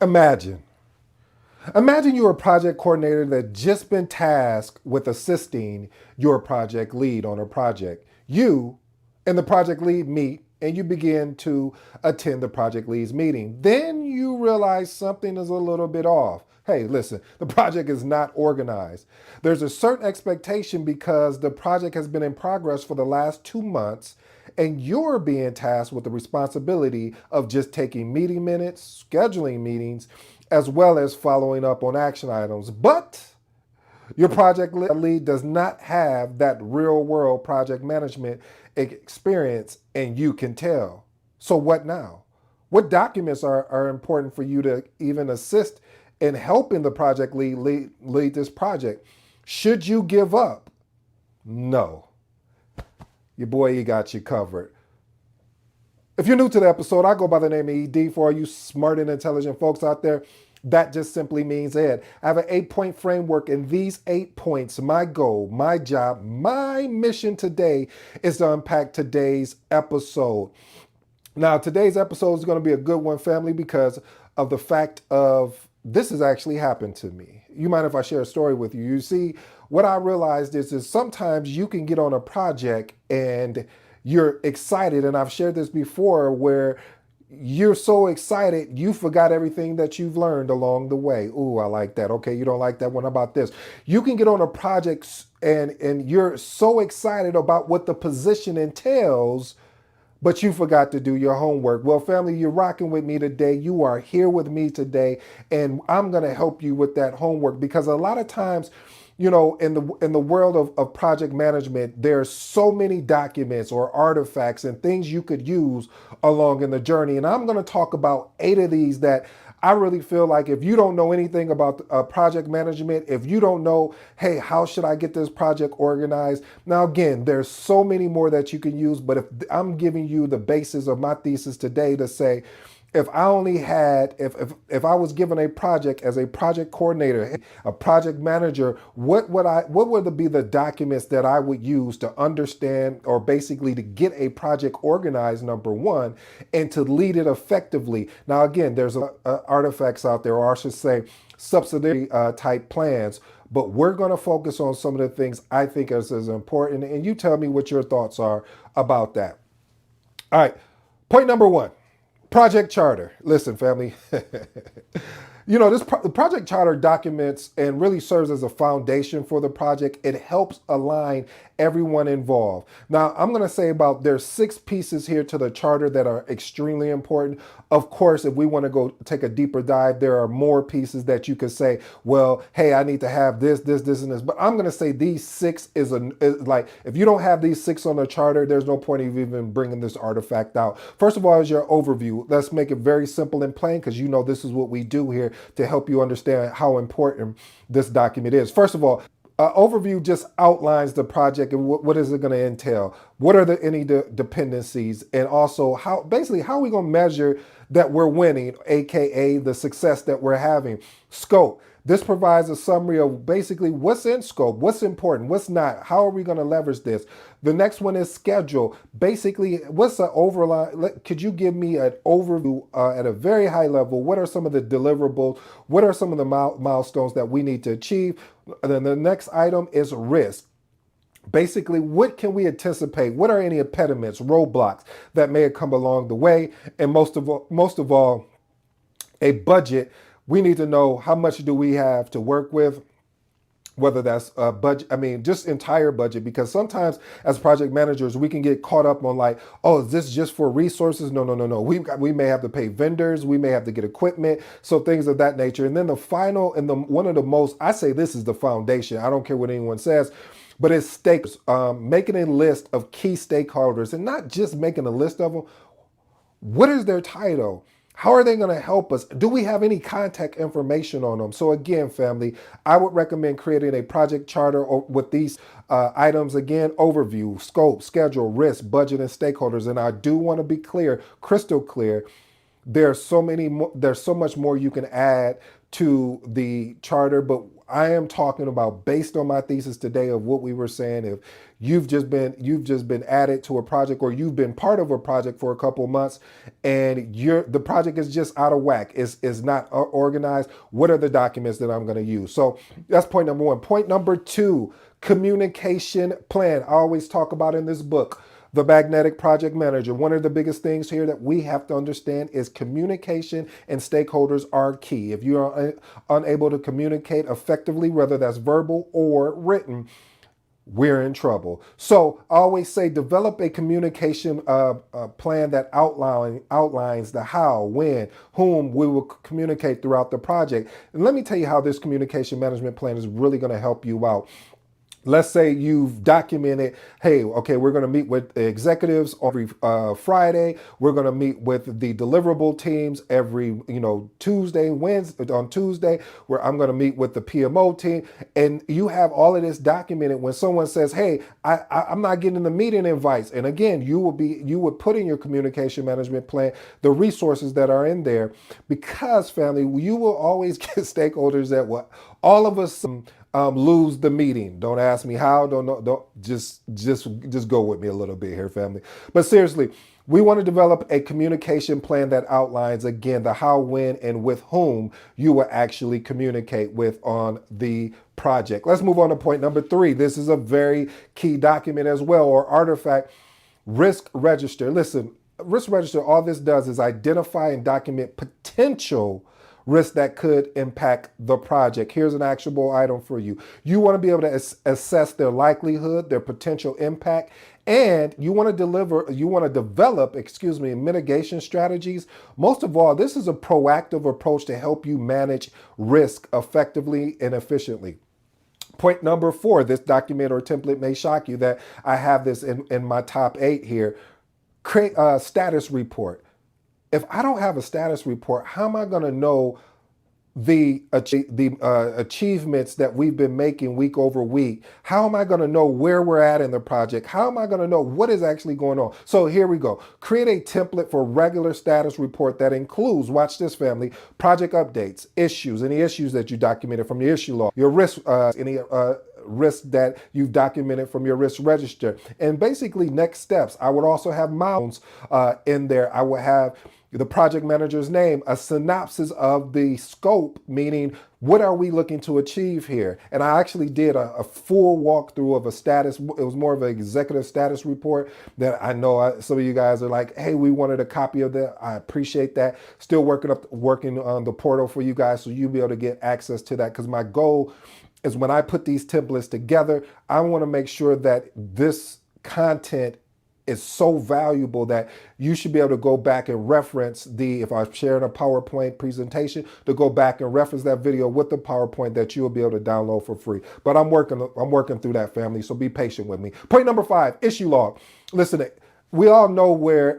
Imagine. Imagine you're a project coordinator that just been tasked with assisting your project lead on a project. You and the project lead meet and you begin to attend the project lead's meeting. Then you realize something is a little bit off. Hey, listen, the project is not organized. There's a certain expectation because the project has been in progress for the last 2 months and you're being tasked with the responsibility of just taking meeting minutes, scheduling meetings, as well as following up on action items. But your project lead does not have that real world project management experience, and you can tell. So, what now? What documents are important for you to even assist in helping the project lead this project? Should you give up? No. Your boy, he got you covered. If you're new to the episode, I go by the name of ED. For all you smart and intelligent folks out there, that just simply means Ed. I have an 8-point framework, and these 8 points, my goal, my job, my mission today is to unpack today's episode. Now, today's episode is going to be a good one, family, because of the fact of this has actually happened to me. You mind if I share a story with you? You see, what I realized is sometimes you can get on a project and you're excited, and I've shared this before, where you're so excited you forgot everything that you've learned along the way. Ooh, I like that. Okay, you don't like that one. How about this? You can get on a project and you're so excited about what the position entails, but you forgot to do your homework. Well, family, you're rocking with me today. You are here with me today, and I'm going to help you with that homework, because a lot of times, in the world of project management, there's so many documents or artifacts and things you could use along in the journey. And I'm going to talk about 8 of these that I really feel like if you don't know anything about project management, if you don't know, hey, how should I get this project organized? Now, again, there's so many more that you can use, but if I'm giving you the basis of my thesis today to say, if I only had, if I was given a project as a project coordinator, a project manager, what would be the documents that I would use to understand, or basically to get a project organized, number one, and to lead it effectively? Now, again, there's artifacts out there, or I should say subsidiary type plans, but we're going to focus on some of the things I think is as important, and you tell me what your thoughts are about that. All right, point number one. Project charter. Listen, family. The project charter documents and really serves as a foundation for the project. It helps align everyone involved. Now, I'm going to say there's 6 pieces here to the charter that are extremely important. Of course, if we want to go take a deeper dive, there are more pieces that you could say, well, hey, I need to have this, and this. But I'm going to say these 6 is like, if you don't have these 6 on the charter, there's no point of even bringing this artifact out. First of all, is your overview. Let's make it very simple and plain, because this is what we do here to help you understand how important this document is. First of all, overview just outlines the project and what is it going to entail? What are any dependencies? And also, how are we going to measure that we're winning, aka the success that we're having? Scope. This provides a summary of basically what's in scope, what's important, what's not, how are we going to leverage this? The next one is schedule. Basically, what's the overline? Could you give me an overview at a very high level? What are some of the deliverables? What are some of the milestones that we need to achieve? And then the next item is risk. Basically, what can we anticipate? What are any impediments, roadblocks that may have come along the way? And most of all, a budget. We need to know how much do we have to work with, whether that's a budget, just entire budget, because sometimes as project managers, we can get caught up on like, oh, is this just for resources? No. We may have to pay vendors. We may have to get equipment. So things of that nature. And then the final, and one of the most, I say this is the foundation. I don't care what anyone says, but it's stakeholders, making a list of key stakeholders, and not just making a list of them. What is their title? How are they going to help us? Do we have any contact information on them? So again, family, I would recommend creating a project charter with these items. Again, overview, scope, schedule, risk, budget, and stakeholders. And I do want to be clear, crystal clear. There's so much more you can add to the charter, but I am talking about based on my thesis today of what we were saying. If you've just been added to a project, or you've been part of a project for a couple months, and the project is just out of whack, is not organized. What are the documents that I'm going to use? So that's point number one. Point number two, communication plan. I always talk about in this book, The Magnetic Project Manager. One of the biggest things here that we have to understand is communication and stakeholders are key. If you are unable to communicate effectively, whether that's verbal or written, we're in trouble. So I always say develop a communication plan that outlines the how, when, whom we will communicate throughout the project. And let me tell you how this communication management plan is really going to help you out. Let's say you've documented, hey, okay, we're going to meet with the executives every Friday. We're going to meet with the deliverable teams every, Tuesday, Wednesday, on Tuesday, where I'm going to meet with the PMO team. And you have all of this documented. When someone says, hey, I'm not getting the meeting invites. And again, you would put in your communication management plan the resources that are in there, because family, you will always get stakeholders that will all of us lose the meeting. Don't ask me how. Don't know. Don't just go with me a little bit here, family. But seriously, we want to develop a communication plan that outlines again the how, when, and with whom you will actually communicate with on the project. Let's move on to point number three. This is a very key document as well, or artifact. Risk register. Listen, risk register. All this does is identify and document potential risks that could impact the project. Here's an actionable item for you. You want to be able to assess their likelihood, their potential impact, and you want to develop, mitigation strategies. Most of all, this is a proactive approach to help you manage risk effectively and efficiently. Point number four, this document or template may shock you that I have this in my top 8 here. Create a status report. If I don't have a status report, how am I going to know the achievements that we've been making week over week? How am I going to know where we're at in the project? How am I going to know what is actually going on? So here we go. Create a template for regular status report that includes, watch this family, project updates, issues, any issues that you documented from the issue log, your risk, any risk that you've documented from your risk register, and basically next steps. I would also have milestones in there. I would have the project manager's name, a synopsis of the scope, meaning what are we looking to achieve here? And I actually did a full walkthrough of a status. It was more of an executive status report that I know some of you guys are like, hey, we wanted a copy of that. I appreciate that. Still working on the portal for you guys so you'll be able to get access to that, because my goal is when I put these templates together, I want to make sure that this content is so valuable that you should be able to go back and reference if I'm sharing a PowerPoint presentation, to go back and reference that video with the PowerPoint that you'll be able to download for free. But I'm working through that, family, so be patient with me. Point number 5, issue log. Listen, we all know where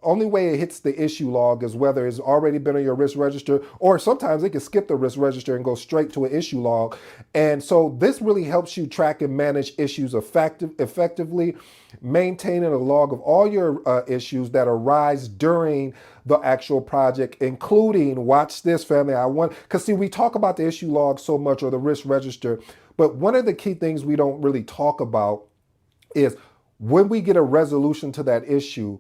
only way it hits the issue log is whether it's already been on your risk register, or sometimes it can skip the risk register and go straight to an issue log. And so this really helps you track and manage issues effectively, maintaining a log of all your issues that arise during the actual project, including, watch this family, because see, we talk about the issue log so much, or the risk register, but one of the key things we don't really talk about is when we get a resolution to that issue,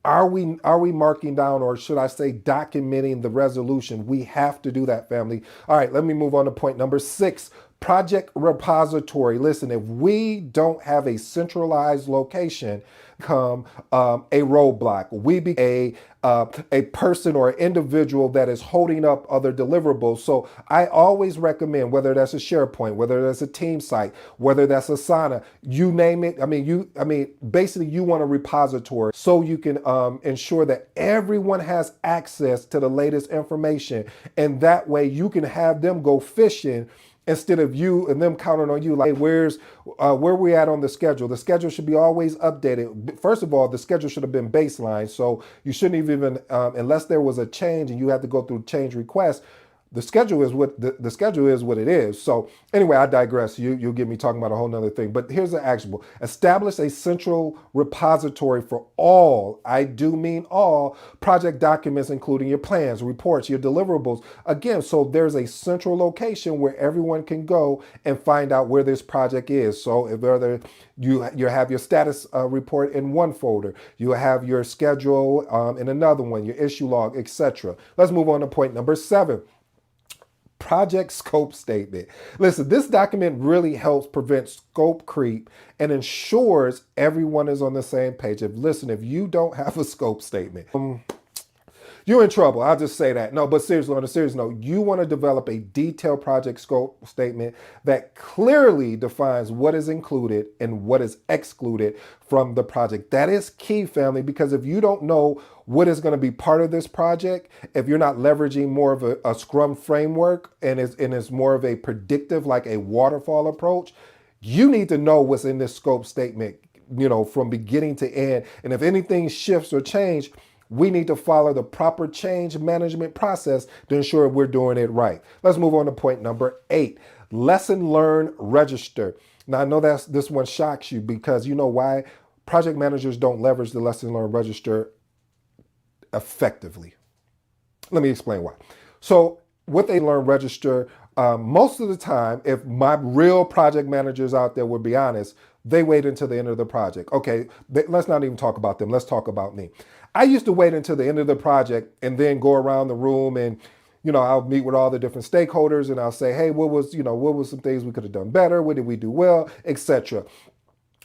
are we marking down, or should I say documenting the resolution? We have to do that, family. All right, let me move on to point number 6. Project repository. Listen, if we don't have a centralized location, become a roadblock. We be a person or individual that is holding up other deliverables. So I always recommend, whether that's a SharePoint, whether that's a team site, whether that's Asana, you name it. Basically you want a repository so you can ensure that everyone has access to the latest information. And that way you can have them go fishing instead of you and them counting on you, like, hey, where we at on the schedule? The schedule should be always updated. First of all, the schedule should have been baseline, so you shouldn't even, unless there was a change and you had to go through change requests, The schedule is what the schedule is what it is. So anyway, I digress. You'll get me talking about a whole nother thing. But here's the actionable. Establish a central repository for all, I do mean all, project documents, including your plans, reports, your deliverables. Again, so there's a central location where everyone can go and find out where this project is. So if whether you have your status report in one folder, you have your schedule in another one, your issue log, etc. Let's move on to point number 7. Project scope statement. Listen, this document really helps prevent scope creep and ensures everyone is on the same page. If you don't have a scope statement, you're in trouble. I'll just say that. No, but seriously, on a serious note, you want to develop a detailed project scope statement that clearly defines what is included and what is excluded from the project. That is key, family, because if you don't know what is going to be part of this project, if you're not leveraging more of a Scrum framework and it's more of a predictive, like a waterfall approach, you need to know what's in this scope statement, from beginning to end. And if anything shifts or change, we need to follow the proper change management process to ensure we're doing it right. Let's move on to point number 8. Lesson learned register. Now, I know this one shocks you because you know why? Project managers don't leverage the lesson learned register effectively. Let me explain why. So what they learn register, most of the time, if my real project managers out there would be honest, they wait until the end of the project. Okay, let's not even talk about them. Let's talk about me. I used to wait until the end of the project and then go around the room and, I'll meet with all the different stakeholders and I'll say, hey, what was some things we could have done better? What did we do well, etc.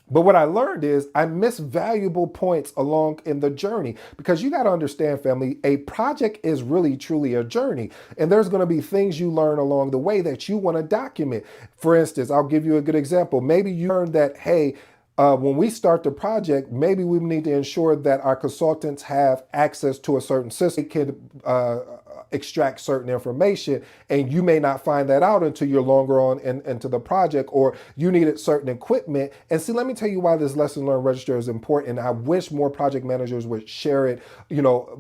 But what I learned is I missed valuable points along in the journey because you got to understand, family, a project is really, truly a journey. And there's going to be things you learn along the way that you want to document. For instance, I'll give you a good example. Maybe you learned that, hey, when we start the project, maybe we need to ensure that our consultants have access to a certain system. They can extract certain information, and you may not find that out until you're longer on into the project, or you needed certain equipment. And see, let me tell you why this lesson learned register is important. And I wish more project managers would share it,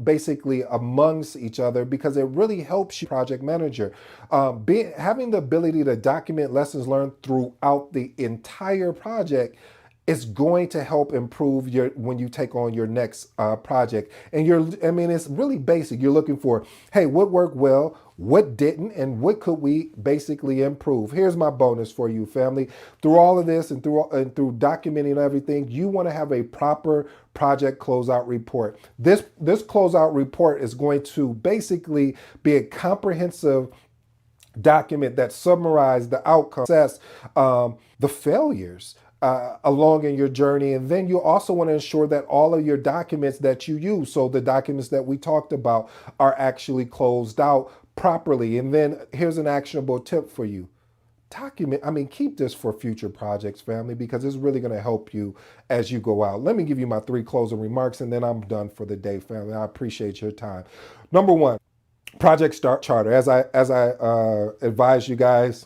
basically amongst each other, because it really helps you, project manager. Having the ability to document lessons learned throughout the entire project is going to help improve when you take on your next project. And it's really basic. You're looking for, hey, what worked well, what didn't, and what could we basically improve? Here's my bonus for you, family. Through all of this and through documenting everything, you want to have a proper project closeout report. This closeout report is going to basically be a comprehensive document that summarizes the outcome, assess the failures, along in your journey. And then you also want to ensure that all of your documents that you use, so the documents that we talked about, are actually closed out properly. And then here's an actionable tip for you. Keep this for future projects, family, because it's really going to help you as you go out. Let me give you my 3 closing remarks and then I'm done for the day, family. I appreciate your time. Number 1, project start charter. As I advise you guys,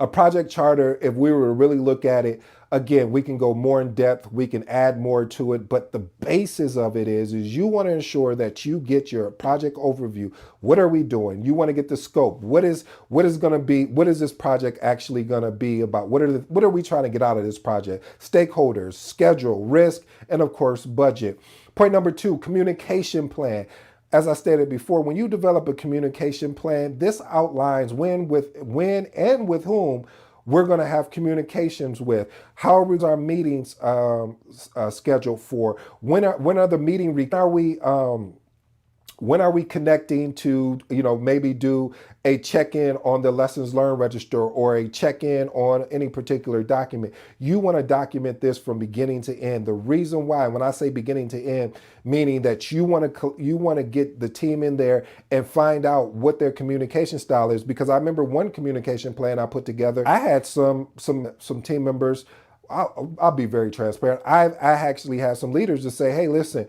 a project charter, if we were to really look at it, again, we can go more in depth, we can add more to it, but the basis of it is you want to ensure that you get your project overview. What are we doing? You want to get the scope. What is this project actually going to be about? What are we trying to get out of this project? Stakeholders, schedule, risk, and of course, budget. Point number 2, communication plan. As I stated before, when you develop a communication plan, this outlines when and with whom we're going to have communications with. How are our meetings scheduled for? When are the meeting? When are we connecting to, maybe do a check-in on the lessons learned register or a check-in on any particular document? You want to document this from beginning to end. The reason why, when I say beginning to end, meaning that you want to get the team in there and find out what their communication style is. Because I remember one communication plan I put together, I had some team members. I'll be very transparent. I actually had some leaders to say, hey, listen,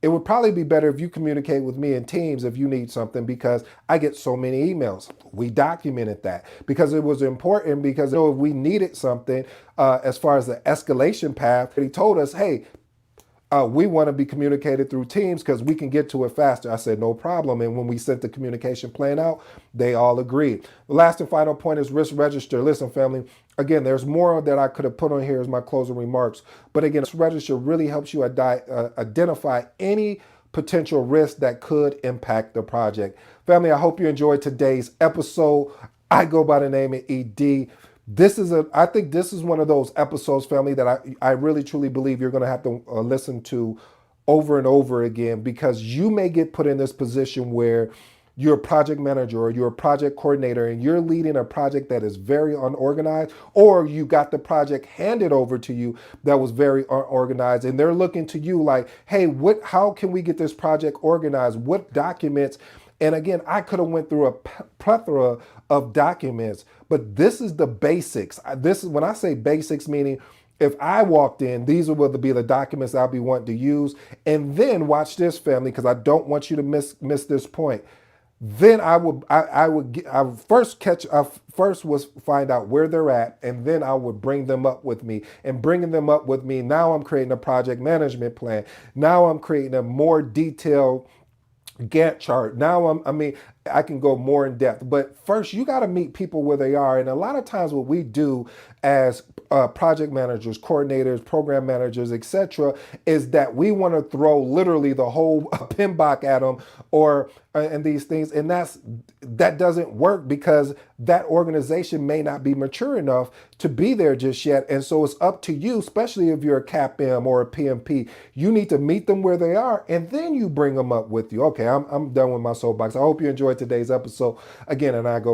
it would probably be better if you communicate with me in teams if you need something, because I get so many emails. We documented that because it was important, because if we needed something as far as the escalation path, he told us, hey, We want to be communicated through Teams because we can get to it faster. I said, no problem. And when we sent the communication plan out, they all agreed. The last and final point is risk register. Listen, family, again, there's more that I could have put on here as my closing remarks. But again, risk register really helps you identify any potential risk that could impact the project. Family, I hope you enjoyed today's episode. I go by the name of ED. I think this is one of those episodes, family, that I really truly believe you're going to have to listen to over and over again, because you may get put in this position where you're a project manager or you're a project coordinator and you're leading a project that is very unorganized, or you got the project handed over to you that was very unorganized, and they're looking to you like, hey, how can we get this project organized? What documents? And again, I could have went through a plethora of documents, but this is the basics. This is when I say basics, meaning if I walked in, these would be the documents I'll be wanting to use. And then watch this, family, because I don't want you to miss this point. Then I would first was find out where they're at, and then I would bring them up with me. And bringing them up with me, now I'm creating a project management plan. Now I'm creating a more detailed Gantt chart. Now I can go more in depth. But first, you got to meet people where they are. And a lot of times, what we do as project managers, coordinators, program managers, etc., is that we want to throw literally the whole pinbox at them, or and these things, and that doesn't work, because that organization may not be mature enough to be there just yet. And so it's up to you, especially if you're a CAPM or a PMP. You need to meet them where they are, and then you bring them up with you. Okay, I'm done with my soapbox. I hope you enjoyed today's episode. Again, and I go by